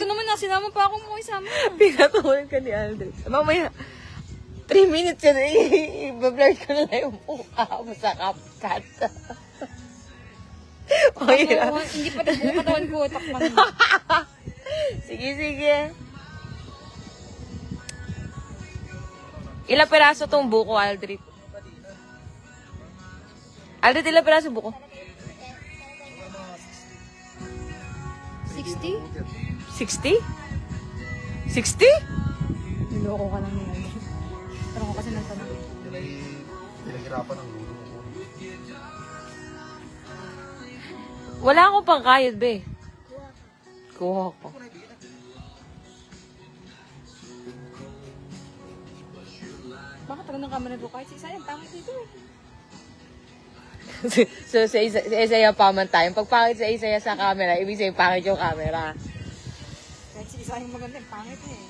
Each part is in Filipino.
ito naman na, sinama pa akong mo isama. Pinatuloy ka ni Aldrin. Mamaya, 3 minutes yan, i-blur ko na lang yung mukha mo sa CapCut. Okay na. Hindi pa buong katawan ko, takpan mo. Sige, sige. Ilang peraso tong buko, Aldrin? Aldrin, ilang peraso buko? 60? 60? 60? Niloko ka lang nila. Pero ko kasi nagtanong. Pinaghirapan ng lulo ko. Wala akong pangkayod, be. Kuha ko. Bakit tagal ng camera ko kahit si Isayang pangit dito eh. So, sa Isaiah pamantayan. Pag pangit sa Isaiah sa camera, ibig sabihin pangit yung camera. Kahit si Isayang maganda, pangit eh.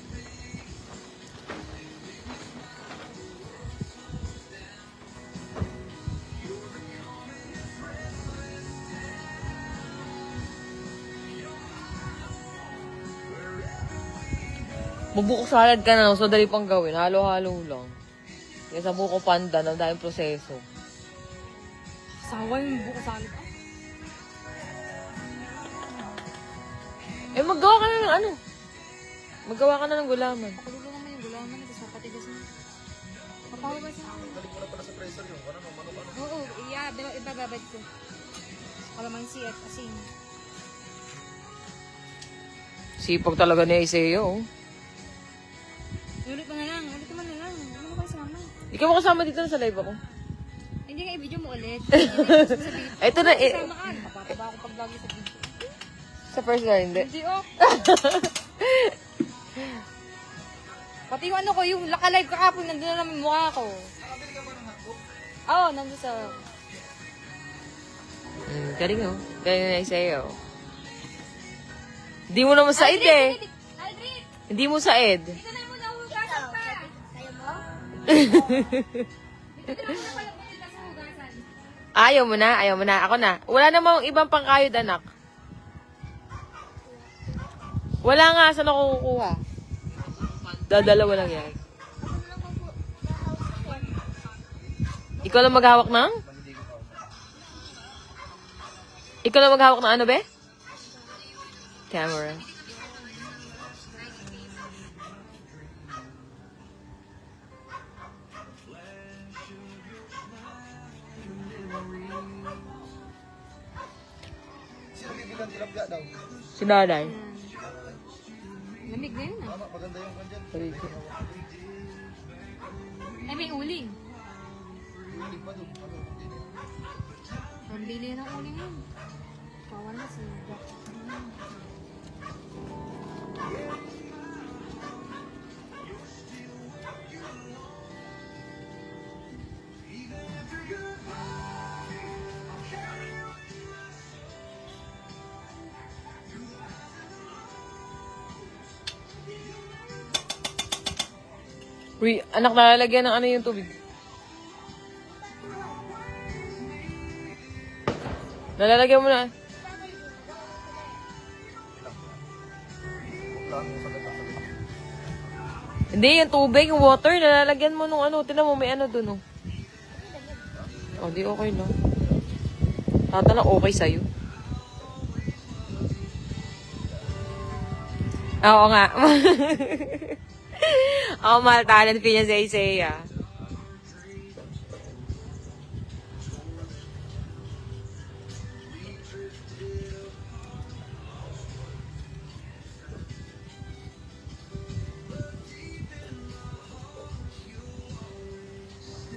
Mabuko salad ka na lang, so dali pang gawin. Halo-halo lang. Kaya sa buko panda, ang daming proseso. Sawa yung buko salad. Eh, maggawa ka na ng ano? Maggawa ka na ng gulaman. Pakulo naman yung gulaman, tapos mapatigas na. Mapawa ba siya? Balik mo na pala sa pressure yung ano, manok. Oo, ibababad ko. Kalamansi at asin. Sipag talaga ni Isaiah, oh. Ulit mo na lang, ulit mo na lang. Ano mo kayo sama? Ikaw mo kasama dito sa live ako. Hindi nga i-video mo ulit. Ito na, eh. Sama ka, napapaba ako pag lagi sa video. Sa first floor, hindi. Hindi oh. Pati yung ano ko, yung laka-live kahapon, nandun na naman yung mukha ko. Nakabili ka ba ng hotdog? Oo, nandun sa... Galing, oh. Galing na Isaiah, oh. Hindi mo naman said, eh. Aldrin! Hindi mo said. Dito na muna hugasan pa! Kaya mo? Dito na muna pala pumunta sa hugasan. Ayaw mo na, ayaw mo na. Ako na. Wala namang ibang pangkayod, anak. Wala nga, saan ako kukuha? Dadalawa lang yan. Ikaw lang maghawak ng? Ikaw lang maghawak ng ano, be? Camera. Sino bibilang tilapia daw? Si nanay. Lamig na yun ah. Tama, maganda yung kandyan. Ay, may uling. Hilig pa dun. Ano, hindi na. Pambili ng uling yun. Kawan na si Jack. Uy, anak, nalalagyan ng ano yung tubig? Nalalagyan mo na. Hindi, yung tubig, yung water, nalalagyan mo nung ano. Tinan mo, may ano dun, oh. Oh, di okay lang. Tatanong okay sa'yo. Oo nga. Oo, mahal talent fee niya sa Isaiah.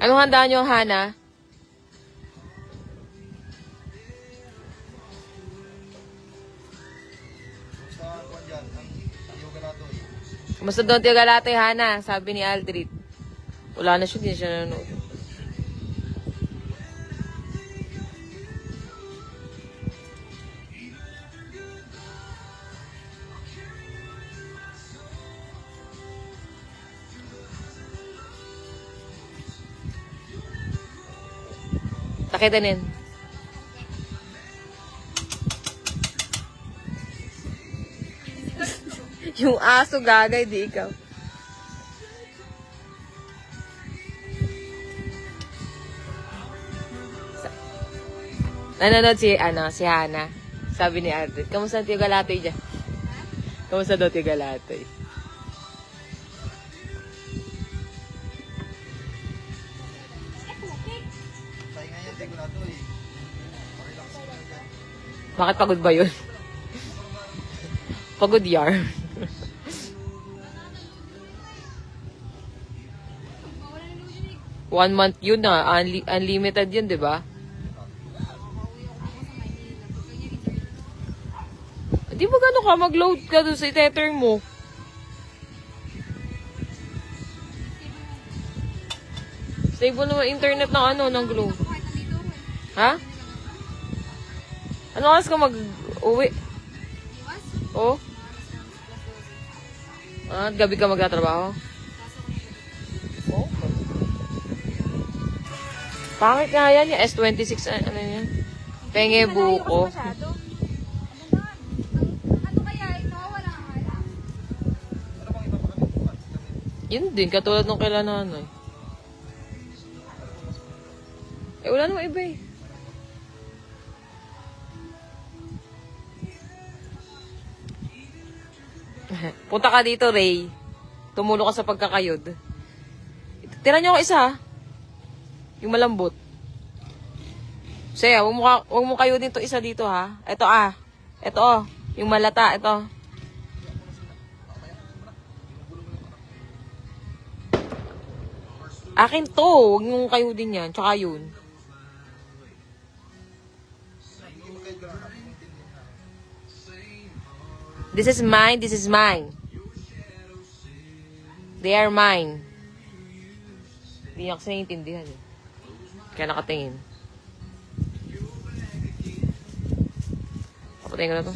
Anong handa niyo, Hana? Sa kuwan dyan, ang yoga nato. Kamusta doon tiyo galate, Hana? Sabi ni Aldrin. Wala na siya, hindi na siya nanonood. Nakita niyan. Yung aso gagay, di ikaw. Nanonood si Hana. Sabi ni Ate, kamusta ang Tio Galatoy dyan? Kamusta daw Tio Galatoy? Tayo nga yan, Yugalato eh. Pakilak sa mga dyan. Bakit pagod ba yun? Pagod yar. 1 month yun na. Unlimited yun, di ba? Di ba gano'n ka? Mag-load ka doon sa tether mo. Stable naman internet ng ng Glow. Ha? Ano oras ka mag-uwi? Oh? Gabi ka magtatrabaho? Oh. Pangit nga yan, yung S26, ano yan? Penge buko. Ano kaya? Nawawala ang ala. Ano bang iba pa kami bukas? Yun din, katulad nung kailan nanay. Wala namang iba eh. Punta ka dito, Ray. Tumulo ka sa pagkakayod. Tira niyo ako isa, ha? Yung malambot. Saya, huwag mo kayo dito isa dito, ha? Ito, Ito, yung malata, ito. Akin to. Huwag mong kayo din yan. Tsaka yun. This is mine, this is mine. They are mine. Hindi niya kasi naiintindihan eh. Kaya nakatingin. Papatingin ko na to.